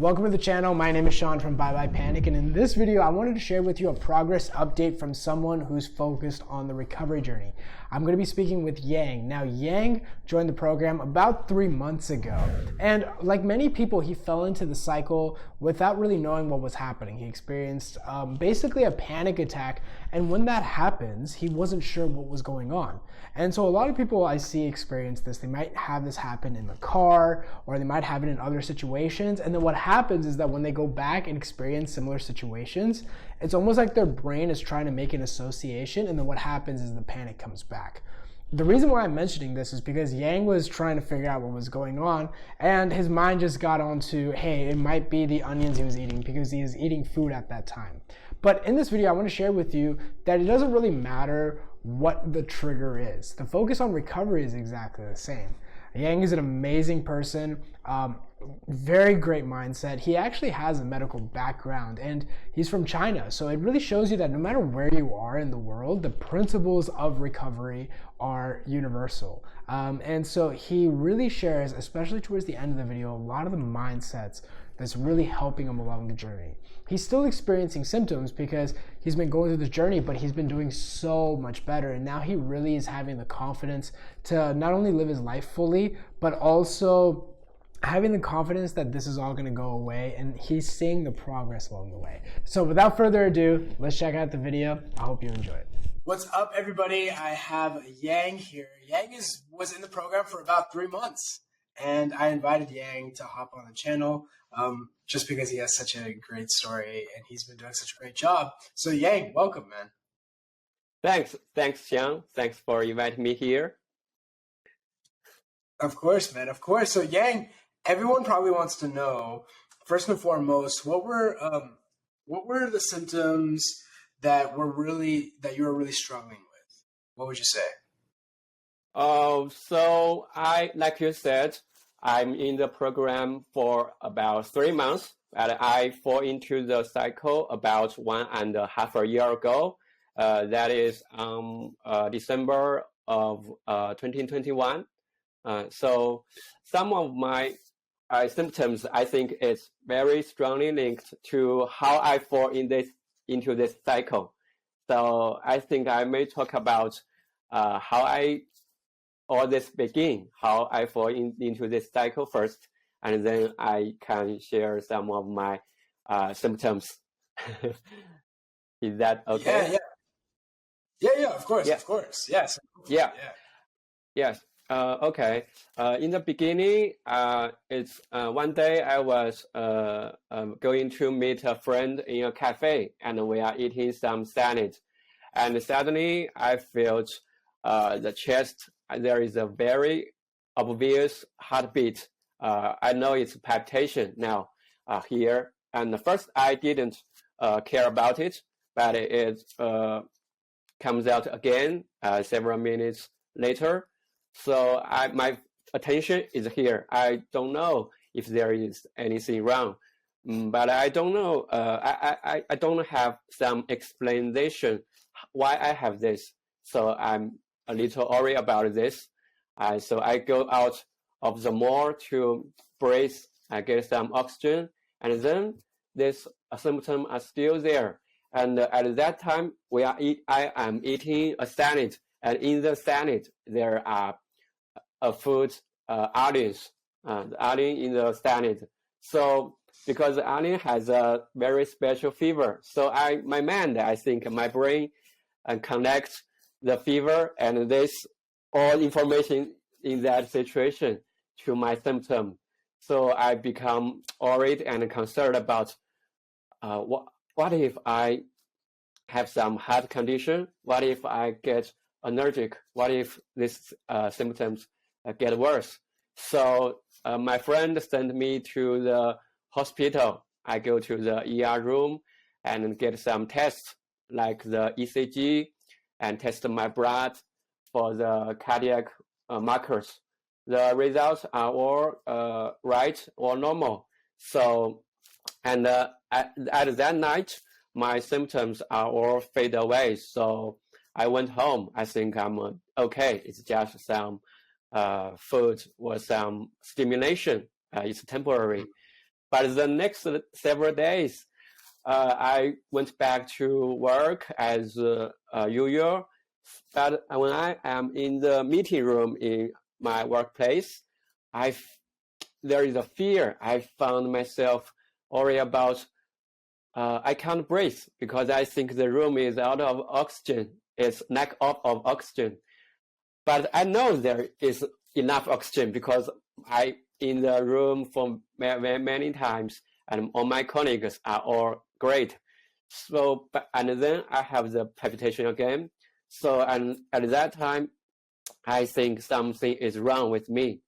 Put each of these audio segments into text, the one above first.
Welcome to the channel. My name is Shaan from Bye Bye Panic, and in this video I wanted to share with you a progress update from someone who's focused on the recovery journey. I'm going to be speaking with Yang. Now Yang joined the program about 3 months ago, and like many people, he fell into the cycle without really knowing what was happening. He experienced basically a panic attack, and when that happens, he wasn't sure what was going on. And so a lot of people I see experience this. They might have this happen in the car, or they might have it in other situations, and then what happens is that when they go back and experience similar situations, it's almost like their brain is trying to make an association, and then what happens is the panic comes back. The reason why I'm mentioning this is because Yang was trying to figure out what was going on, and his mind just got onto, hey, it might be the onions he was eating because he was eating food at that time. But in this video, I want to share with you that it doesn't really matter what the trigger is. The focus on recovery is exactly the same. Yang is an amazing person, very great mindset. He actually has a medical background and he's from China. So it really shows you that no matter where you are in the world, the principles of recovery are universal. And so he really shares, especially towards the end of the video, a lot of the mindsets that's really helping him along the journey. He's still experiencing symptoms because he's been going through this journey, but he's been doing so much better. And now he really is having the confidence to not only live his life fully, but also having the confidence that this is all going to go away, and he's seeing the progress along the way. So without further ado, let's check out the video. I hope you enjoy it. What's up, everybody? I have Yang here. Yang was in the program for about 3 months, and I invited Yang to hop on the channel just because he has such a great story and he's been doing such a great job. So Yang, welcome, man. Thanks, Shaan. Thanks for inviting me here. Of course, man. Of course. So Yang, everyone probably wants to know, first and foremost, what were the symptoms that you were really struggling with? What would you say? So like you said, I'm in the program for about 3 months, and I fall into the cycle about 1.5 years ago. That is December of 2021. So some of my symptoms, I think, is very strongly linked to how I fall into this cycle. So I think I may talk about how all this begin, how I fall into this cycle first, and then I can share some of my symptoms. Is that okay? Yeah, of course, yeah. Of course, yes. Yes. Okay. In the beginning, it's one day I was going to meet a friend in a cafe, and we are eating some salad, and suddenly I felt the chest. There is a very obvious heartbeat. I know it's palpitation now here. And first I didn't care about it, but it comes out again several minutes later. So my attention is here. I don't know if there is anything wrong, but I don't know. I don't have some explanation why I have this. So I'm a little worried about this. So I go out of the mall to breathe, I get some oxygen, and then this symptom are still there. And at that time, I am eating a salad, and in the salad there are food onions, the onion in the salad. So because the onion has a very special fever, so my mind, I think my brain connects the fever and this all information in that situation to my symptom. So I become worried and concerned about what if I have some heart condition? What if I get allergic? What if these symptoms get worse? So my friend sent me to the hospital. I go to the ER room and get some tests like the ECG and test my blood for the cardiac markers. The results are all right or normal. So, and at that night, my symptoms are all fade away. So I went home. I think I'm okay. It's just some food or some stimulation. It's temporary. But the next several days, I went back to work as usual. But when I am in the meeting room in my workplace, there is a fear. I found myself worried about I can't breathe because I think the room is out of oxygen. It's lack of oxygen. But I know there is enough oxygen because I in the room for many times, and all my colleagues are all great. So, and then I have the palpitation again. So, and at that time, I think something is wrong with me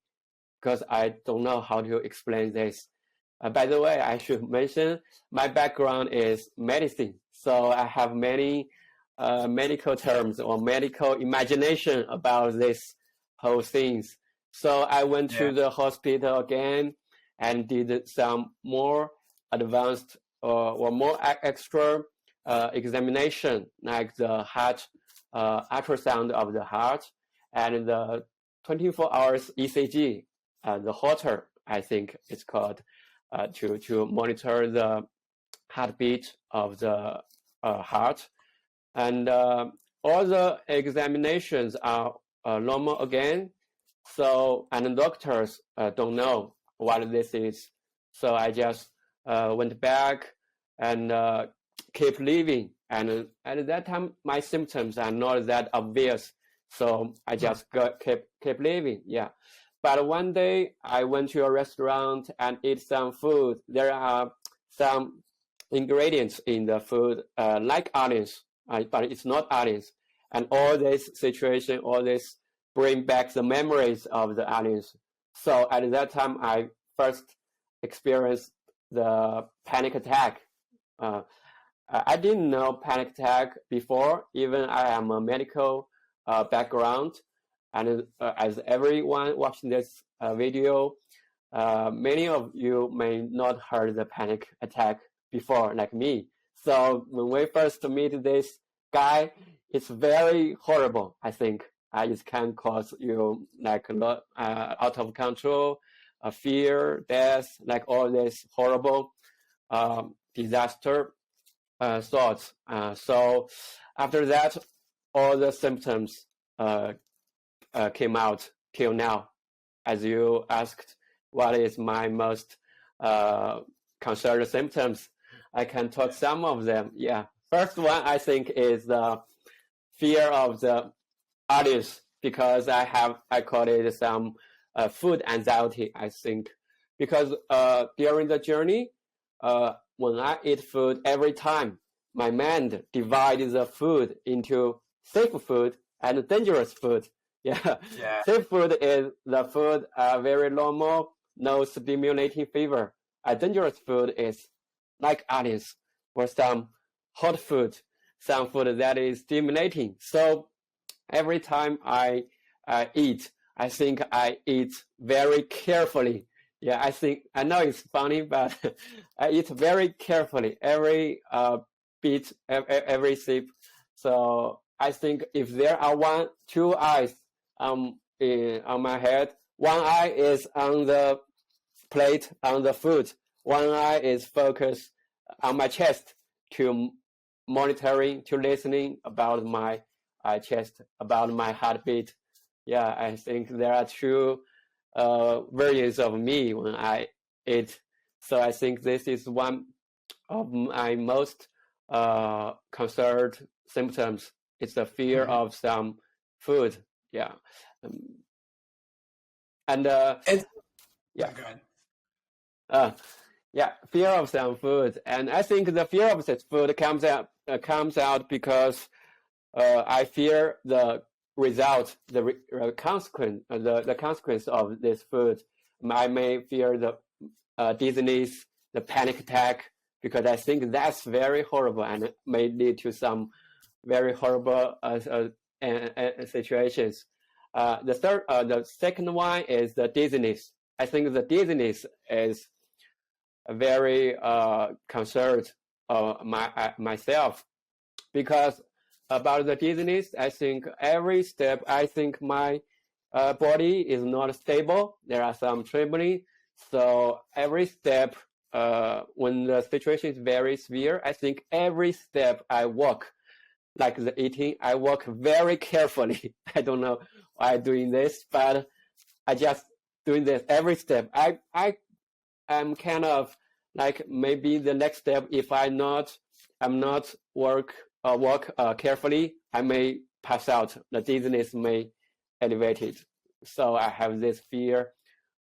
because I don't know how to explain this. By the way, I should mention my background is medicine. So I have many medical terms or medical imagination about this whole things. So I went to the hospital again and did some more advanced or more extra examination, like the heart ultrasound of the heart and the 24 hours ECG, the Holter, I think it's called, to monitor the heartbeat of the heart. And all the examinations are normal again. So, and the doctors don't know what this is. So I just went back and keep living. And at that time, my symptoms are not that obvious. So I just kept living, yeah. But one day I went to a restaurant and eat some food. There are some ingredients in the food like onions, but it's not onions. And all this situation, all this bring back the memories of the onions. So at that time, I first experienced the panic attack. I didn't know panic attack before, even I am a medical background. And as everyone watching this video, many of you may not heard the panic attack before, like me. So when we first meet this guy, it's very horrible, I think. It can cause you like a lot out of control, fear, death, like all this horrible disaster thoughts. So after that, all the symptoms came out till now. As you asked, what is my most concerned symptoms? I can talk some of them. Yeah. First one, I think, is the fear of the audience, because I call it some food anxiety, I think. Because during the journey, when I eat food, every time my mind divides the food into safe food and dangerous food. Yeah. Safe food is the food very normal, no stimulating fever. Dangerous food is like onions or some hot food, some food that is stimulating. So every time I eat, I think I eat very carefully. Yeah, I know it's funny, but I eat very carefully every bit, every sip. So I think if there are two eyes on my head, one eye is on the plate, on the food. One eye is focused on my chest to monitoring, to listening about my chest, about my heartbeat. Yeah, I think there are two versions of me when I eat. So I think this is one of my most concerned symptoms. It's the fear of some food. Yeah. Fear of some food. And I think the fear of this food comes out because I fear the result, the consequence of this food. I may fear the dizziness, the panic attack, because I think that's very horrible and may lead to some very horrible situations. The second one is the dizziness. I think the dizziness is very concerned myself, because about the dizziness, I think every step, I think my body is not stable. There are some trembling. So every step when the situation is very severe, I think every step I walk, like the eating, I walk very carefully. I don't know why I'm doing this, but I just doing this every step. I'm kind of like maybe the next step, if I'm not walk carefully, I may pass out. The dizziness may elevate it. So I have this fear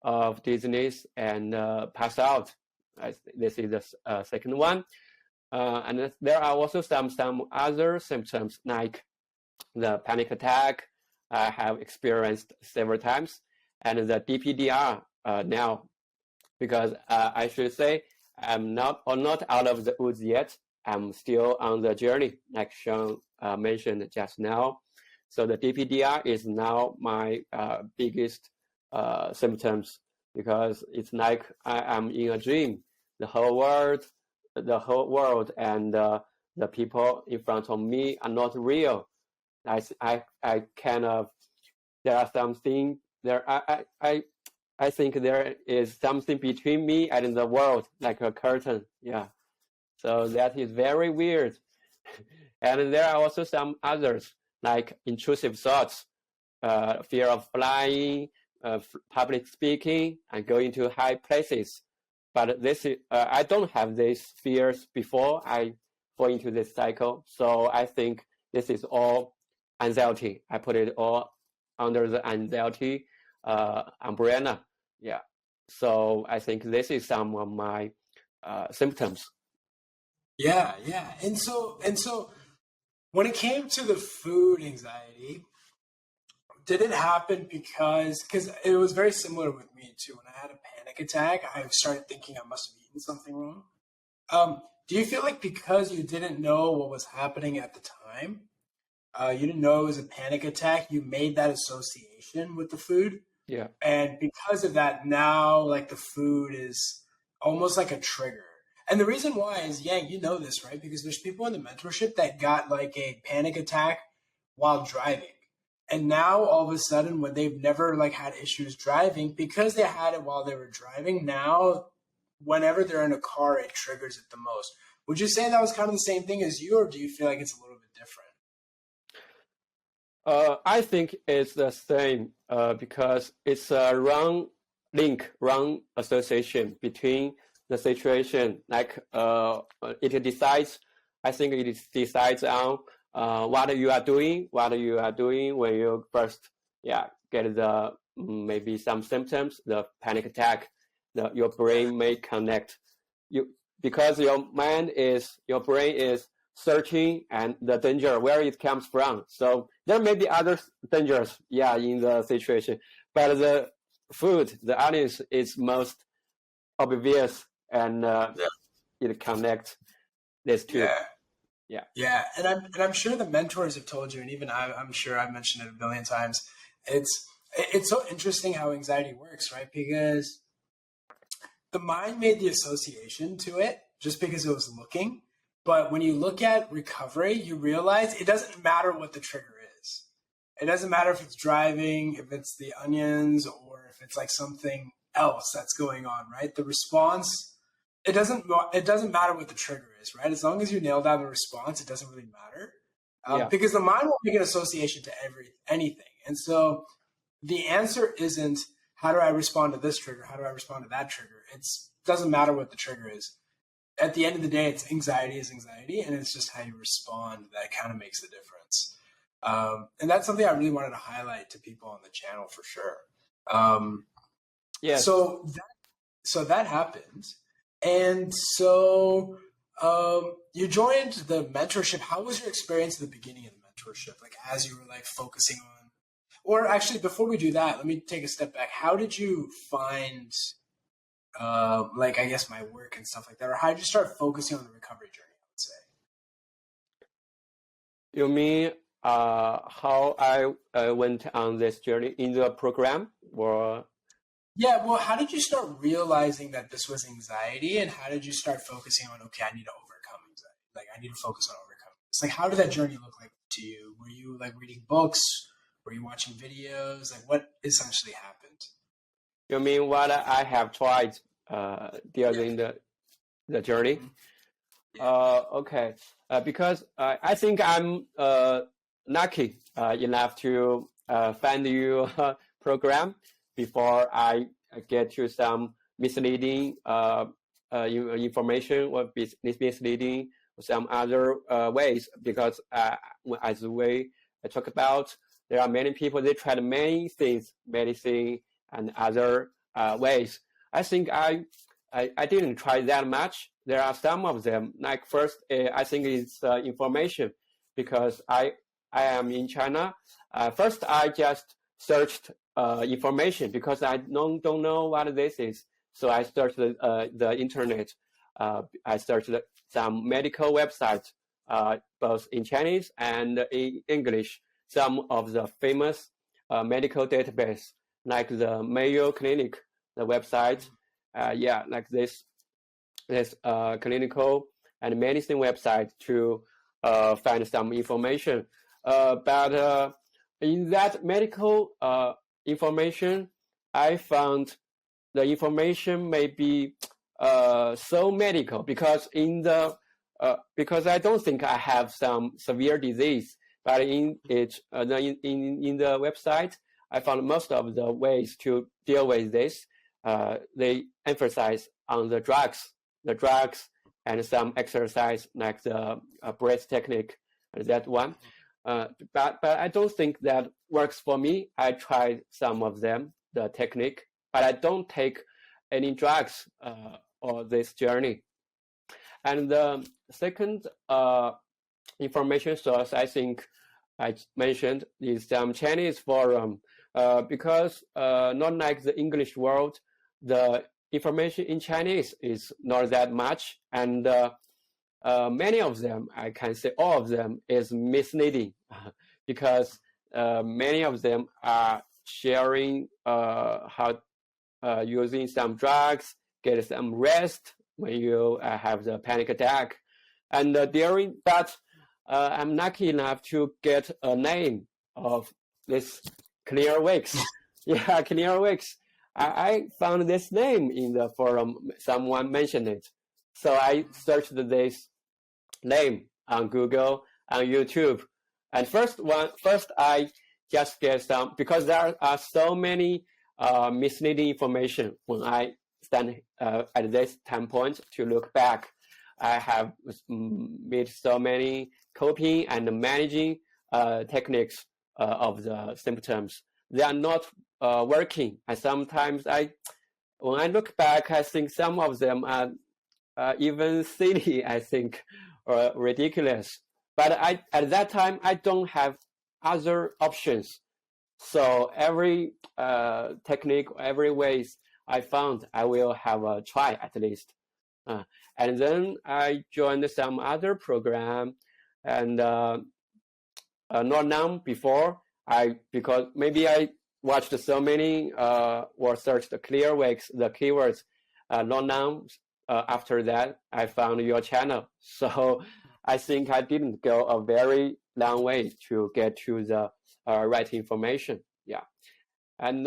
of dizziness and pass out. This is the second one. And there are also some other symptoms like the panic attack I have experienced several times, and the DPDR now, because I should say I'm not out of the woods yet. I'm still on the journey, like Shaan mentioned just now. So the DPDR is now my biggest symptoms, because it's like I am in a dream. The whole world and the people in front of me are not real. I kind of, there are something there. I think there is something between me and the world, like a curtain. Yeah. So that is very weird. And there are also some others, like intrusive thoughts, fear of flying, public speaking, and going to high places. But this is, I don't have these fears before I fall into this cycle. So I think this is all anxiety. I put it all under the anxiety umbrella. Yeah. So I think this is some of my symptoms. Yeah, yeah. And so when it came to the food anxiety, did it happen because it was very similar with me too. When I had a panic attack, I started thinking I must have eaten something wrong. Do you feel like because you didn't know what was happening at the time, you didn't know it was a panic attack, you made that association with the food? Yeah. And because of that, now like the food is almost like a trigger. And the reason why is, Yang, you know this, right? Because there's people in the mentorship that got like a panic attack while driving. And now all of a sudden, when they've never like had issues driving, because they had it while they were driving, now whenever they're in a car, it triggers it the most. Would you say that was kind of the same thing as you, or do you feel like it's a little bit different? I think it's the same because it's a wrong association between the situation. Like it decides, I think it decides on what you are doing when you first, get the maybe some symptoms, the panic attack. Your brain may connect you, because your brain is searching and the danger where it comes from. So there may be other dangers, in the situation, but the food, the audience is most obvious, and it connects these two. Yeah, and I'm sure the mentors have told you, and even I'm sure I've mentioned it a billion times. It's so interesting how anxiety works, right? Because the mind made the association to it just because it was looking. But when you look at recovery, you realize it doesn't matter what the trigger is. It doesn't matter if it's driving, if it's the onions, or if it's like something else that's going on, right? The response, it doesn't matter what the trigger is, right? As long as you nail down the response, it doesn't really matter. Because the mind will make an association to anything. And so the answer isn't, how do I respond to this trigger? How do I respond to that trigger? It doesn't matter what the trigger is. At the end of the day, it's anxiety is anxiety, and it's just how you respond that kind of makes the difference. And that's something I really wanted to highlight to people on the channel for sure. So that happened. And so you joined the mentorship. How was your experience at the beginning of the mentorship? Like as you were like focusing on, or actually before we do that, let me take a step back. How did you find like, I guess, my work and stuff like that? Or how did you start focusing on the recovery journey, I would say? You mean how I went on this journey in the program, or? Yeah, well, how did you start realizing that this was anxiety, and how did you start focusing on, okay, I need to overcome anxiety. Like, I need to focus on overcoming. It's like, how did that journey look like to you? Were you like reading books? Were you watching videos? Like, what essentially happened? You mean what I have tried during the the journey. Okay, because I think I'm lucky enough to find your program before I get to some misleading information or misleading some other ways. Because as we talk about, there are many people, they tried many things, medicine and other ways. I think I didn't try that much. There are some of them. Like first, I think it's information, because I am in China. First, I just searched information because I don't know what this is. So I searched the internet. I searched some medical websites, both in Chinese and in English. Some of the famous medical database, like the Mayo Clinic, the website. Like this clinical and medicine website to find some information. But in that medical information, I found the information may be so medical, because because I don't think I have some severe disease. But in the website, I found most of the ways to deal with this. They emphasize on the drugs and some exercise, like the breath technique, that one. But I don't think that works for me. I tried some of them, the technique, but I don't take any drugs or this journey. And the second information source, I think I mentioned, is some Chinese forum, because not like the English world, the information in Chinese is not that much, and many of them, I can say all of them, is misleading, because many of them are sharing how using some drugs, get some rest when you have the panic attack. And I'm lucky enough to get a name of this Clear Weeks. Yeah, Clear Weeks. I found this name in the forum. Someone mentioned it. So I searched this name on Google, on YouTube. And first I just get some, because there are so many misleading information. When I stand at this time point to look back, I have made so many coping and managing techniques of the symptoms. They are not working. And sometimes when I look back, I think some of them are even silly, I think, or ridiculous. But at that time, I don't have other options. So every technique, every ways I found, I will have a try at least. And then I joined some other program, and not long before, because maybe I watched so many or searched the Clear Weeks, the keywords. Not long after that, I found your channel. So I think I didn't go a very long way to get to the right information. Yeah. And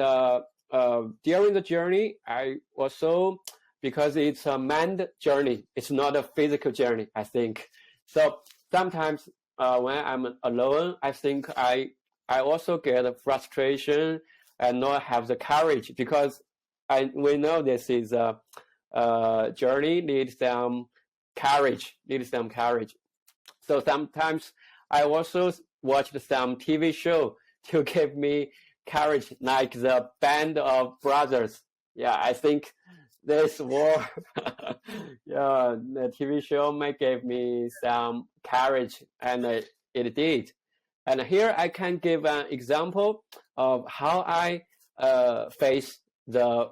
during the journey, I also, because it's a mind journey, it's not a physical journey, I think. So sometimes when I'm alone, I think I also get a frustration and not have the courage, because we know this is a journey, needs some courage. So sometimes I also watched some TV show to give me courage, like the Band of Brothers. Yeah, I think this war, yeah, the TV show may give me some courage, and it did. And here I can give an example of how I face the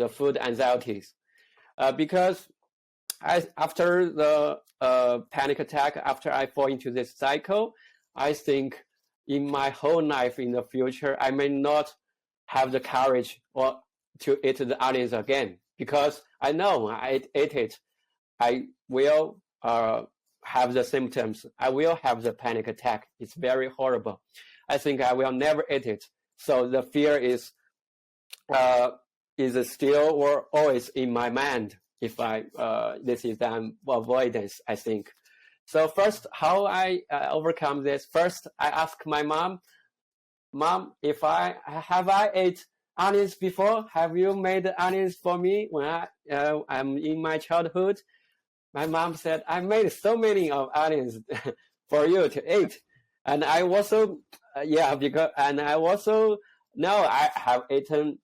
food anxieties, because after the panic attack, after I fall into this cycle, I think in my whole life in the future, I may not have the courage or to eat the onions again, because I know I ate it, I will have the symptoms. I will have the panic attack. It's very horrible. I think I will never eat it. So the fear is still or always in my mind. if I this is avoidance, I think. So first, how I overcome this? First, I ask my mom, if have I ate onions before? Have you made onions for me when I'm in my childhood? My mom said, I made so many of onions for you to eat. And I also, and I also know I have eaten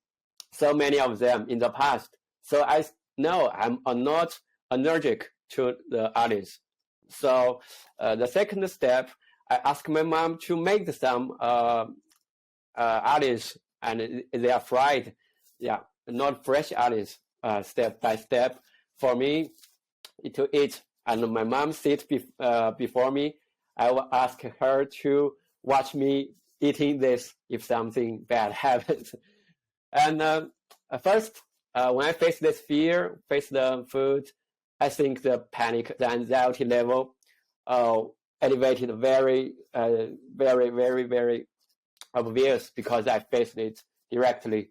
so many of them in the past. So I know I'm not allergic to the onions. So the second step, I ask my mom to make some onions, and they are fried. Yeah, not fresh onions, step by step for me to eat. And my mom sits before me. I will ask her to watch me eating this if something bad happens. And first, when I face this fear, face the food, I think the anxiety level elevated very, very obvious because I faced it directly.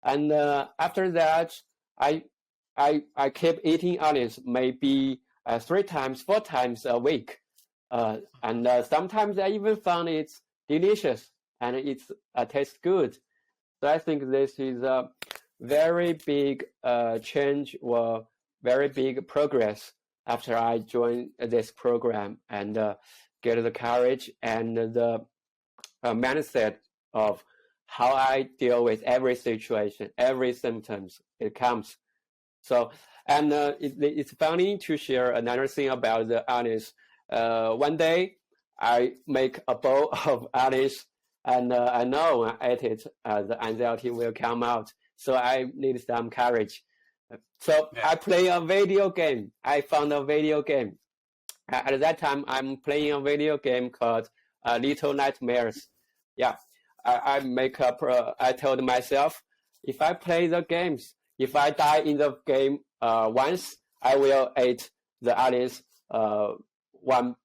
And after that, I keep eating onions maybe 3 times, 4 times a week. And sometimes I even found it's delicious and it tastes good. So I think this is a very big change or very big progress after I joined this program and get the courage and the mindset of how I deal with every situation, every symptoms it comes. So, and it's funny to share another thing about the onions. One day, I make a bowl of onions, and I know when I eat it, the anxiety will come out. So I need some courage. So I play a video game. I found a video game. At that time, I'm playing a video game called Little Nightmares. Yeah, I make up. I told myself, if I play the games, if I die in the game once, I will eat the onions one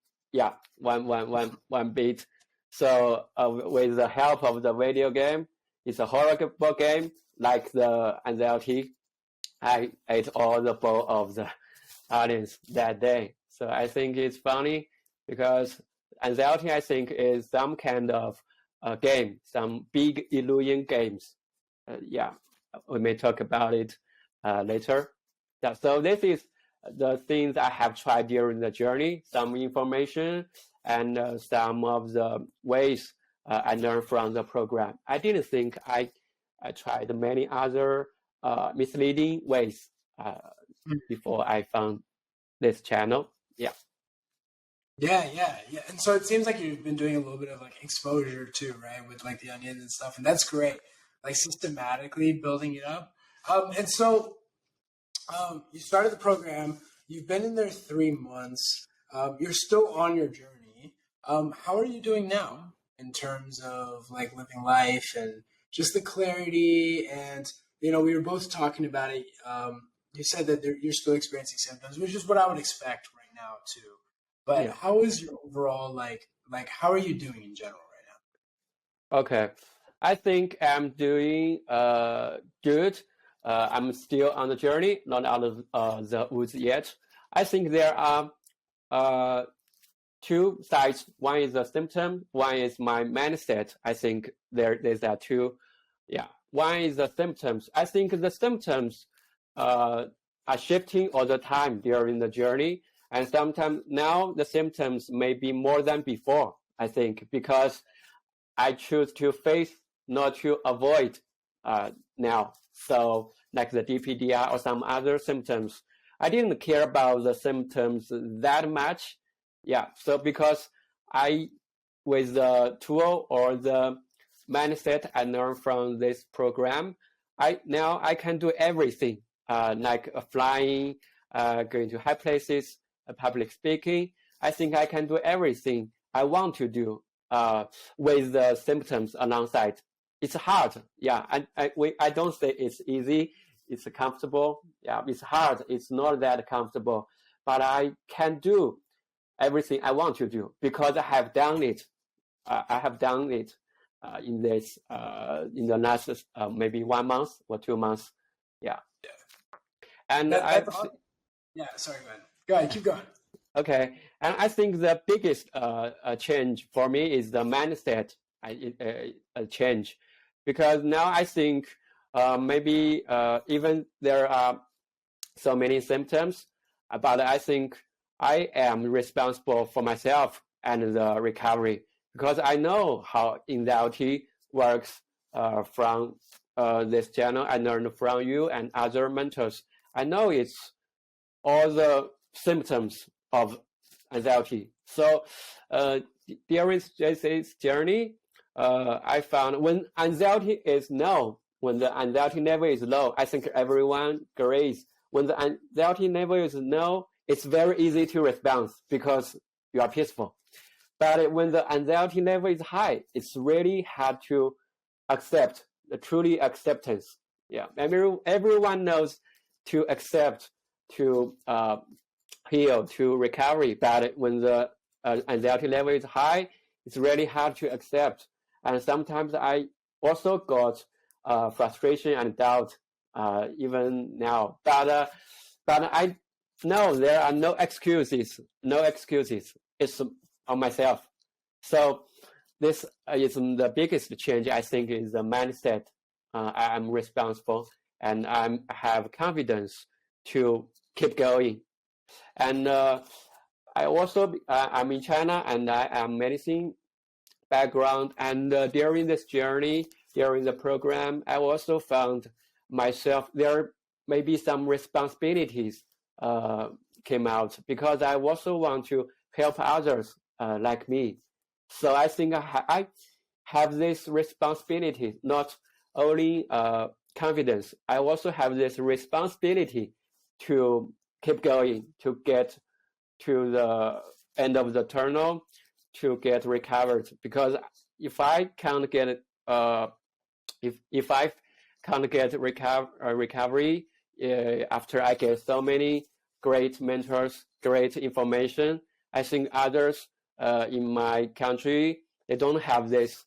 bit. So with the help of the video game, it's a horrible game like the anxiety. I ate all the bowl of the onions that day. So I think it's funny because anxiety, I think, is some kind of game, some big illusion games. We may talk about it later. Yeah, so this is the things I have tried during the journey, some information and some of the ways I learned from the program. I didn't think I tried many other misleading ways before I found this channel. Yeah. Yeah. And so it seems like you've been doing a little bit of like exposure too, right? With like the onions and stuff. And that's great. Like systematically building it up. And so you started the program, you've been in there 3 months, you're still on your journey. How are you doing now in terms of like living life and just the clarity? And, we were both talking about it. You said that you're still experiencing symptoms, which is what I would expect right now too. But yeah. How is your overall, like how are you doing in general right now? Okay. I think I'm doing good. I'm still on the journey, not out of the woods yet. I think there are 2 sides. One is the symptom, one is my mindset. I think there's that 2. Yeah. One is the symptoms. I think the symptoms are shifting all the time during the journey. And sometimes now the symptoms may be more than before, I think, because I choose to face, not to avoid now. So like the DPDR or some other symptoms, I didn't care about the symptoms that much. Yeah, so because with the tool or the mindset I learned from this program, I can do everything, like flying, going to high places, public speaking. I think I can do everything I want to do with the symptoms alongside. It's hard, yeah. I don't say it's easy. It's comfortable. Yeah, it's hard. It's not that comfortable, but I can do everything I want to do because I have done it. I have done it in the last maybe 1 month or 2 months. Yeah. And That's awesome. Yeah, sorry, man. Go ahead, keep going. okay, and I think the biggest change for me is the mindset change, because now I think maybe even there are so many symptoms, but I think I am responsible for myself and the recovery, because I know how anxiety works from this channel. I learned from you and other mentors. I know it's all the symptoms of anxiety. So during this journey, I found when anxiety is low, when the anxiety level is low, I think everyone agrees. When the anxiety level is low, it's very easy to respond because you are peaceful. But when the anxiety level is high, it's really hard to accept, the truly acceptance. Yeah, everyone knows to accept, to heal, to recovery. But when the anxiety level is high, it's really hard to accept. And sometimes I also got frustration and doubt even now. But I know there are no excuses. No excuses. It's on myself. So this is the biggest change, I think, is the mindset. I am responsible and I have confidence to keep going. And I also, I'm in China and I am medicine background. And during this journey, during the program, I also found myself, there may be some responsibilities came out, because I also want to help others like me. So I think I have this responsibility, not only confidence. I also have this responsibility to keep going, to get to the end of the tunnel, to get recovered. Because if I can't get if I can't get recovery after I get so many great mentors, great information, I think others in my country, they don't have this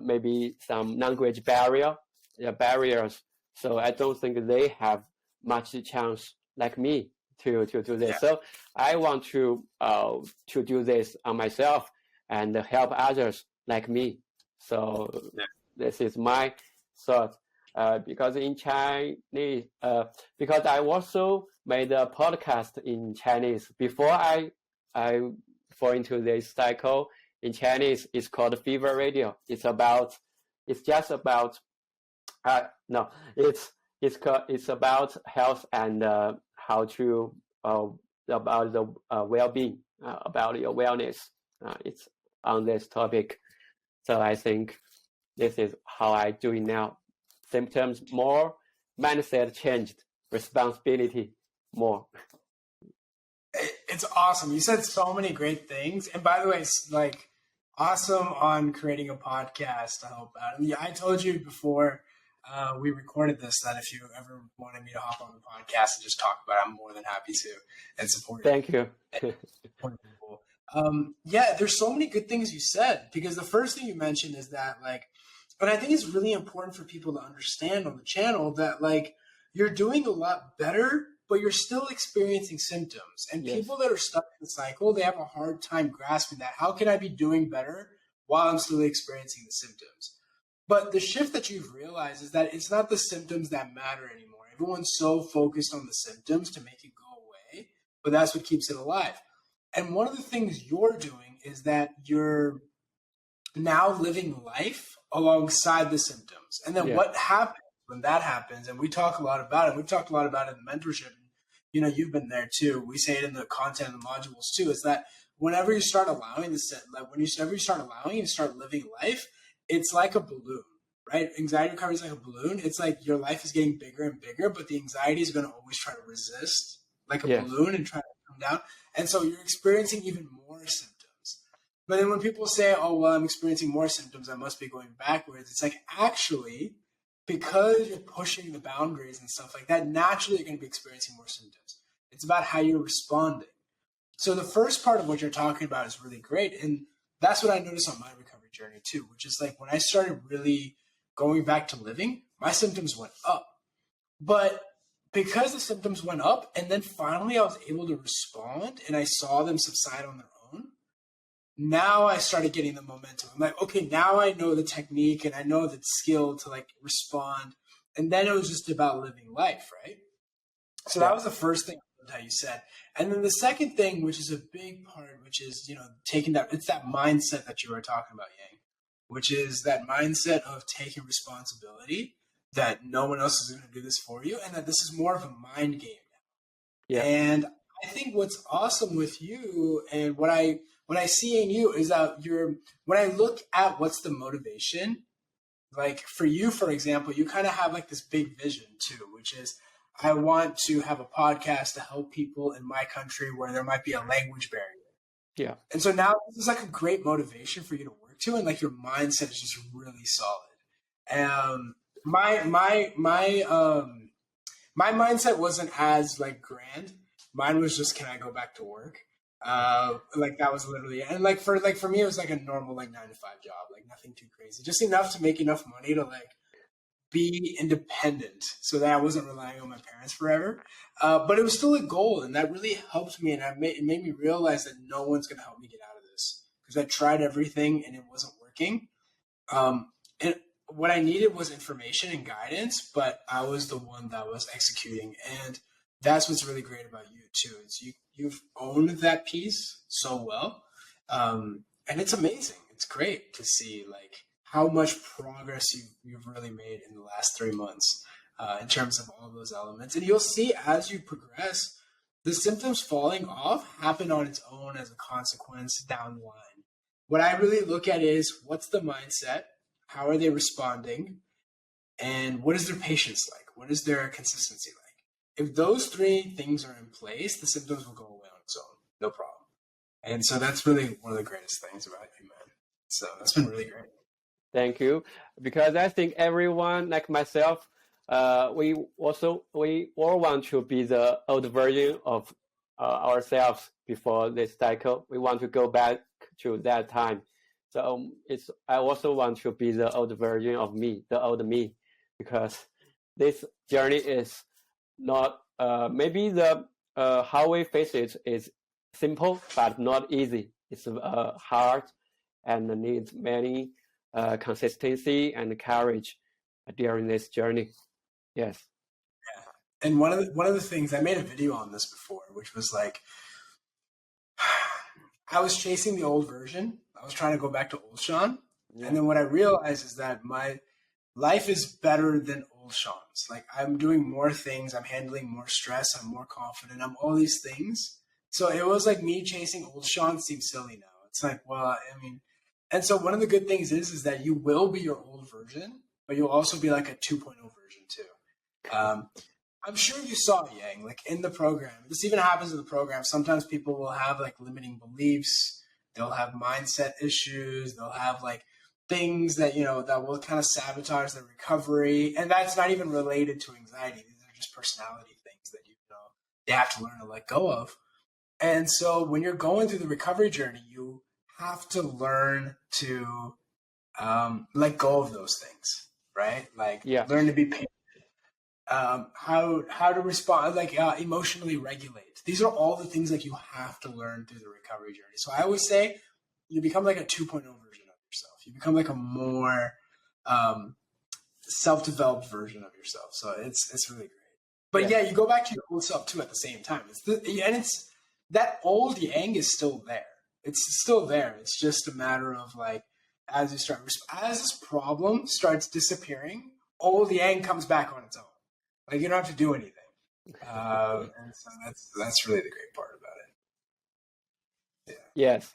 maybe some language barriers. So I don't think they have much chance like me to do this. Yeah. So I want to do this on myself and help others like me. So yeah. This is my thought. Because in Chinese, because I also made a podcast in Chinese before I fall into this cycle. In Chinese, it's called Fever Radio. It's just about it's about health and how to about the well-being, about your wellness. It's on this topic. So I think this is how I do it now. Symptoms more, mindset changed, responsibility more. It's awesome. You said so many great things. And by the way, it's like awesome on creating a podcast to help out. I told you before we recorded this that if you ever wanted me to hop on the podcast and just talk about it, I'm more than happy to and support you. Thank you. Yeah, there's so many good things you said, because the first thing you mentioned is that but I think it's really important for people to understand on the channel that you're doing a lot better, but you're still experiencing symptoms. And yes. People that are stuck in the cycle, they have a hard time grasping that. How can I be doing better while I'm still experiencing the symptoms? But the shift that you've realized is that it's not the symptoms that matter anymore. Everyone's so focused on the symptoms to make it go away, but that's what keeps it alive. And one of the things you're doing is that you're now living life alongside the symptoms. And then what happens when that happens, and we talk a lot about it. We've talked a lot about it in the mentorship. You know, you've been there too. We say it in the content of the modules too. Is that whenever you start allowing whenever you start allowing and start living life, it's like a balloon, right? Anxiety recovery is like a balloon. It's like your life is getting bigger and bigger, but the anxiety is going to always try to resist like a balloon and try to come down. And so you're experiencing even more symptoms. But then when people say, oh, well, I'm experiencing more symptoms, I must be going backwards. It's like, actually, because you're pushing the boundaries and stuff like that, naturally you're going to be experiencing more symptoms. It's about how you're responding. So the first part of what you're talking about is really great. And that's what I noticed on my recovery journey too, which is like when I started really going back to living, my symptoms went up. But because the symptoms went up, and then finally I was able to respond and I saw them subside on their own. Now I started getting the momentum. I'm like, okay, now I know the technique and I know the skill to like respond. And then it was just about living life, right? So that was the first thing how you said. And then the second thing, which is a big part, which is, you know, taking that, it's that mindset that you were talking about, Yang, which is that mindset of taking responsibility, that no one else is going to do this for you, and that this is more of a mind game now. Yeah. And I think what's awesome with you and what I see in you is that when I look at what's the motivation, like for you, for example, you kind of have like this big vision too, which is I want to have a podcast to help people in my country where there might be a language barrier. Yeah. And so now this is like a great motivation for you to work to, and like your mindset is just really solid. My mindset wasn't as like grand. Mine was just, can I go back to work? Like that was literally, and like for me, it was like a normal like 9 to 5 job, like nothing too crazy, just enough to make enough money to like be independent so that I wasn't relying on my parents forever. But it was still a goal, and that really helped me. And it made me realize that no one's going to help me get out of this, because I tried everything and it wasn't working. And what I needed was information and guidance, but I was the one that was executing. And that's what's really great about you too, is you've owned that piece so well. And it's amazing. It's great to see like how much progress you've really made in the last 3 months in terms of all those elements. And you'll see as you progress, the symptoms falling off happen on its own as a consequence down the line. What I really look at is, what's the mindset? How are they responding? And what is their patience like? What is their consistency like? If those 3 things are in place, the symptoms will go away on its own, no problem. And so that's really one of the greatest things about you, man. So that's been really great. Thank you. Because I think everyone, like myself, we all want to be the old version of ourselves before this cycle. We want to go back to that time. So I also want to be the old version of me, the old me, because this journey is not, maybe how we face it is simple, but not easy. It's hard and needs many consistency and courage during this journey. Yes. Yeah. And one of the things, I made a video on this before, which was like, I was chasing the old version. I was trying to go back to old Shaan. Yeah. And then what I realized is that my life is better than old Shaan's. Like, I'm doing more things. I'm handling more stress. I'm more confident. I'm all these things. So it was like me chasing old Shaan seems silly now. It's like, well, I mean, and so one of the good things is that you will be your old version, but you'll also be like a 2.0 version too. I'm sure you saw, Yang, like in the program, this even happens in the program. Sometimes people will have like limiting beliefs. They'll have mindset issues. They'll have like things that, you know, that will kind of sabotage their recovery. And that's not even related to anxiety. These are just personality things that, you know, they have to learn to let go of. And so when you're going through the recovery journey, you have to learn to let go of those things, right? Like learn to be patient. How to respond, like emotionally regulate. These are all the things like you have to learn through the recovery journey. So I always say you become like a 2.0 version of yourself. You become like a more self-developed version of yourself. So it's really great. But yeah, you go back to your old self too at the same time. It's that old Yang is still there. It's still there. It's just a matter of like, as this problem starts disappearing, old Yang comes back on its own. Like, you don't have to do anything. And so that's really the great part about it. Yeah. Yes.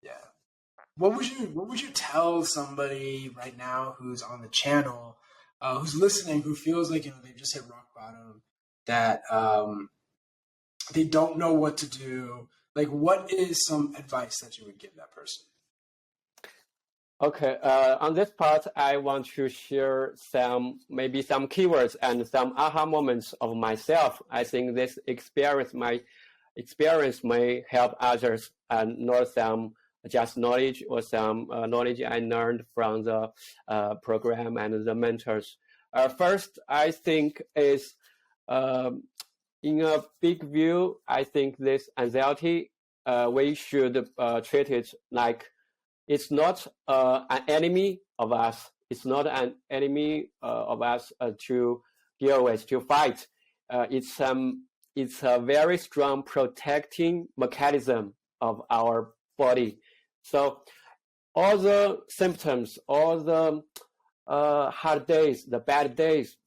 Yeah. What would you tell somebody right now who's on the channel, who's listening, who feels like, you know, they've just hit rock bottom, that they don't know what to do? Like, what is some advice that you would give that person? Okay, on this part, I want to share maybe some keywords and some aha moments of myself. I think this my experience may help others and know some just knowledge or some knowledge I learned from the program and the mentors. First, I think is in a big view, I think this anxiety, we should treat it like it's not an enemy of us. It's not an enemy of us to deal with, to fight. It's a very strong protecting mechanism of our body. So all the symptoms, all the hard days, the bad days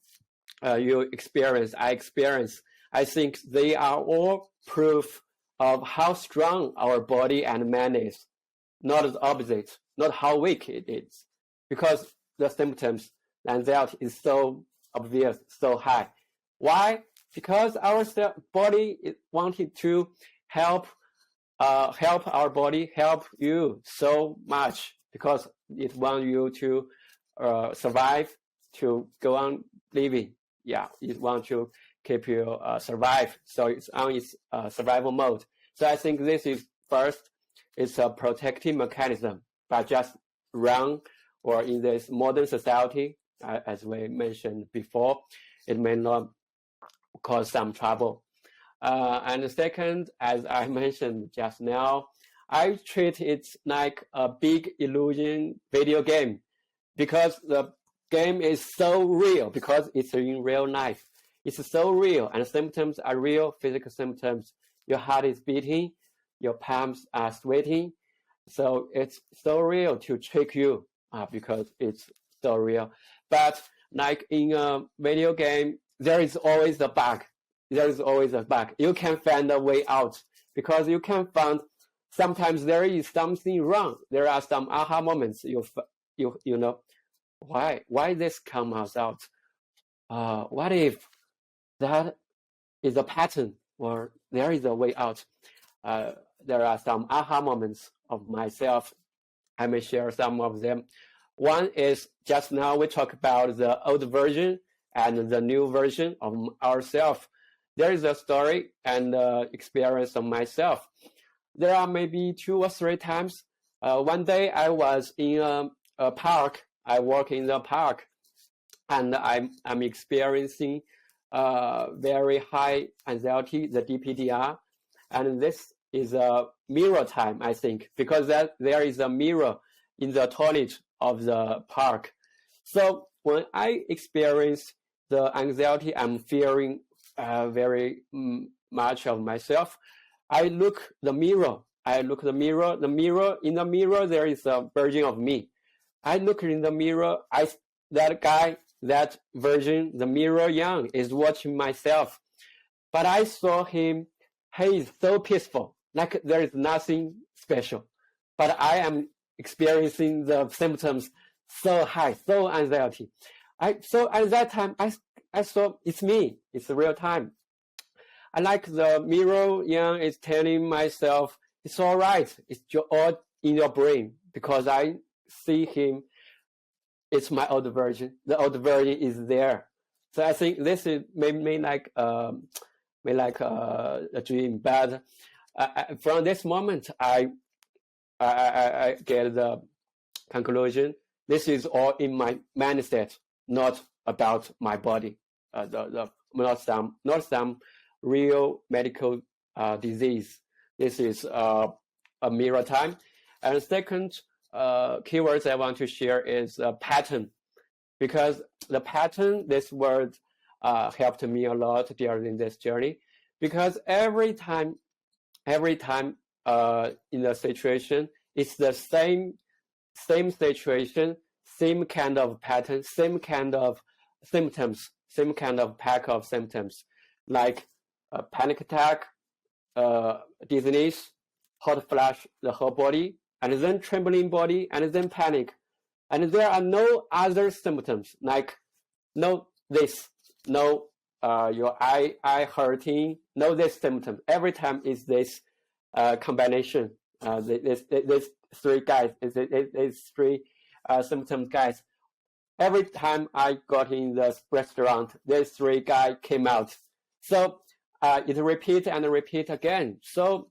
you experience, I experience, I think they are all proof of how strong our body and man is, not the opposite, not how weak it is. Because the symptoms, the anxiety is so obvious, so high. Why? Because our body wanted to help our body, help you so much, because it wants you to survive, to go on living. Yeah, it wants to keep you survive. So it's on its survival mode. So I think this is first, it's a protective mechanism, but just wrong, or in this modern society, as we mentioned before, it may not cause some trouble. And the second, as I mentioned just now, I treat it like a big illusion video game, because the game is so real, because it's in real life. It's so real, and symptoms are real, physical symptoms. Your heart is beating, your palms are sweating. So it's so real to trick you because it's so real. But like in a video game, there is always a bug. There is always a bug. You can find a way out, because you can find sometimes there is something wrong. There are some aha moments. You know why this comes out. What if that is a pattern, or there is a way out? There are some aha moments of myself. I may share some of them. One is, just now we talk about the old version and the new version of ourselves. There is a story and experience of myself. There are maybe 2 or 3 times. One day I was in a park. I work in the park, and I'm experiencing very high anxiety, the DPDR, and this is a mirror time, I think, because there is a mirror in the toilet of the park. So when I experience the anxiety I'm feeling very much of myself, I look the mirror. In the mirror, there is a version of me. I look in the mirror, that version, the mirror Yang, is watching myself. But I saw him, he is so peaceful, like there is nothing special. But I am experiencing the symptoms so high, so anxiety. So at that time, I saw it's me, it's real time. I like the mirror Yang is telling myself, it's all right, it's all in your brain, because I see him, it's my old version. The old version is there. So I think this is maybe like a dream. But from this moment, I get the conclusion. This is all in my mindset, not about my body. Not some real medical disease. This is a mirror time. And second, keywords I want to share is pattern, because the pattern, this word helped me a lot during this journey, because every time in the situation, it's the same situation, same kind of pattern, same kind of symptoms, same kind of pack of symptoms, like a panic attack, dizziness, hot flash the whole body, and then trembling body, and then panic. And there are no other symptoms, like no your eye hurting, no this symptom. Every time is this combination, this 3 guys, it's 3 symptoms guys. Every time I got in the restaurant, these 3 guys came out. So it repeat and repeat again. So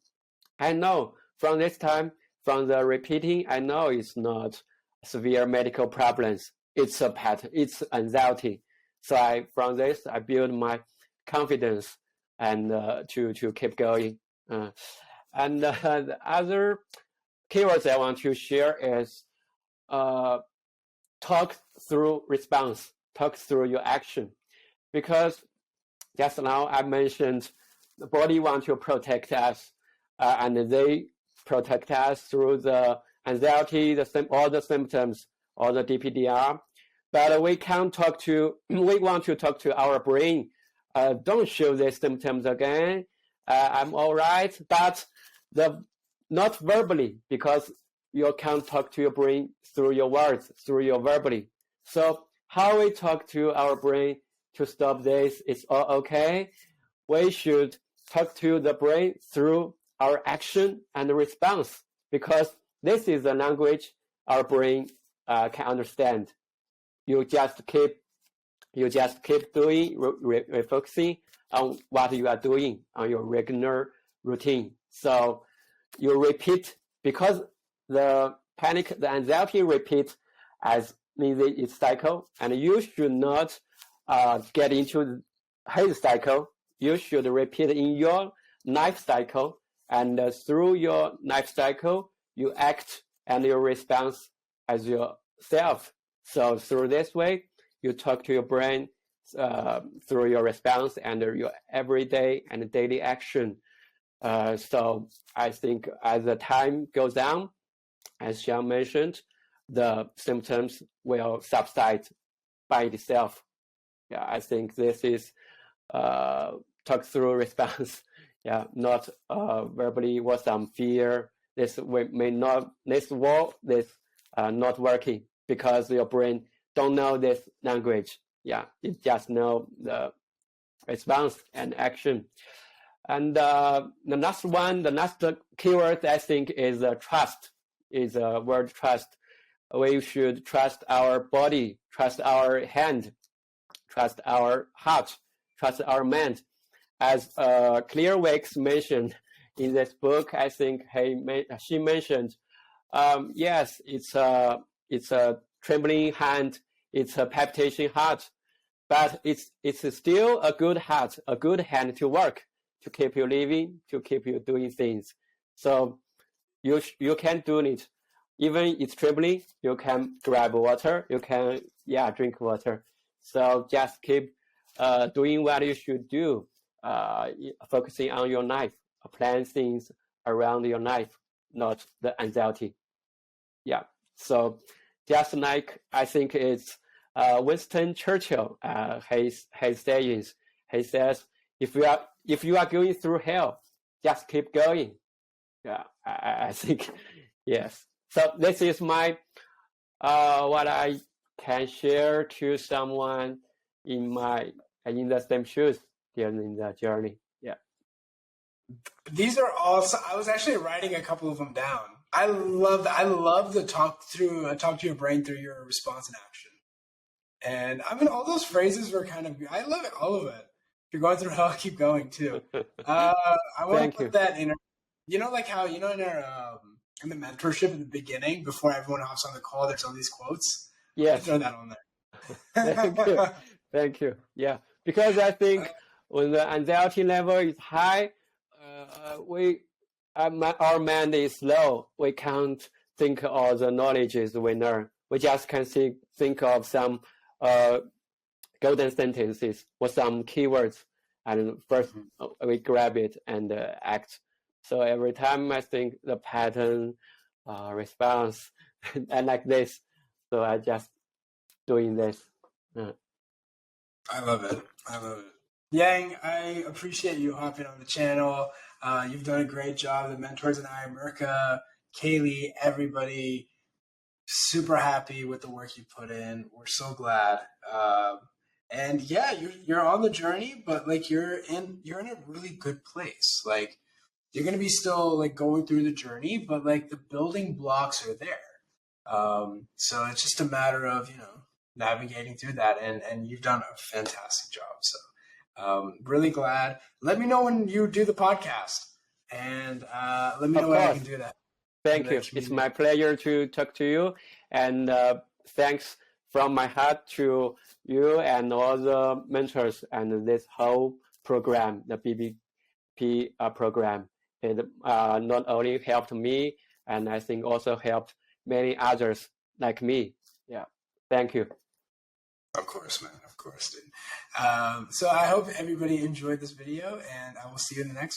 I know from this time, from the repeating, I know it's not severe medical problems. It's a pattern. It's anxiety. So from this, I build my confidence and to keep going. And the other keywords I want to share is talk through response, talk through your action. Because just now I mentioned the body wants to protect us, and they protect us through the anxiety, all the symptoms, all the DPDR. But we want to talk to our brain. Don't show these symptoms again. I'm all right, but not verbally, because you can't talk to your brain through your words, through your verbally. So how we talk to our brain to stop this is all okay. We should talk to the brain through our action and response, because this is the language our brain can understand. You just keep doing, refocusing on what you are doing on your regular routine. So you repeat, because the anxiety repeats as its cycle, and you should not get into his cycle. You should repeat in your life cycle, and through your life cycle, you act and your response as yourself. So through this way, you talk to your brain through your response and your everyday and daily action. So I think as the time goes on, as Shaan mentioned, the symptoms will subside by itself. Yeah, I think this is talk through response. Yeah, not verbally with some fear. This not working, because your brain don't know this language. Yeah, it just know the response and action. And the last keyword I think is trust. Is the word trust. We should trust our body, trust our hand, trust our heart, trust our mind. As Clearwake's mentioned in this book, I think she mentioned, yes, it's a trembling hand, it's a palpitation heart, but it's still a good heart, a good hand to work, to keep you living, to keep you doing things. So you can do it. Even it's trembling, you can grab water, you can drink water. So just keep doing what you should do, focusing on your life, plan things around your life, not the anxiety. Yeah. So just like I think it's Winston Churchill, his sayings. He says, if you are going through hell, just keep going. Yeah, I think yes. So this is my what I can share to someone in the same shoes during the journey. Yeah. These are also, I was actually writing a couple of them down. I love the talk to your brain through your response and action. And I mean, all those phrases were kind of, I love it, all of it. If you're going through hell, keep going too. I want to put that in, like how, in our, in the mentorship at the beginning, before everyone hops on the call, there's all these quotes. Yes. Throw that on there. Thank you. Thank you. Yeah. Because I think when the anxiety level is high, our mind is low. We can't think of all the knowledges we learn. We just can think of some golden sentences or some keywords, and first we grab it and act. So every time I think the pattern, response, and like this, so I just doing this. I love it. Yang, I appreciate you hopping on the channel. You've done a great job. The mentors and I, Mirka, Kaylee, everybody, super happy with the work you put in. We're so glad. And yeah, you're on the journey, but like you're in a really good place. Like you're gonna be still like going through the journey, but like the building blocks are there. So it's just a matter of navigating through that, and you've done a fantastic job. So really glad. Let me know when you do the podcast, and let me know when I can do that. Thank you. It's my pleasure to talk to you, and thanks from my heart to you and all the mentors and this whole program, the BBP program. It not only helped me, and I think also helped many others like me. Yeah, thank you. Of course, man. Of course, dude. So I hope everybody enjoyed this video, and I will see you in the next one.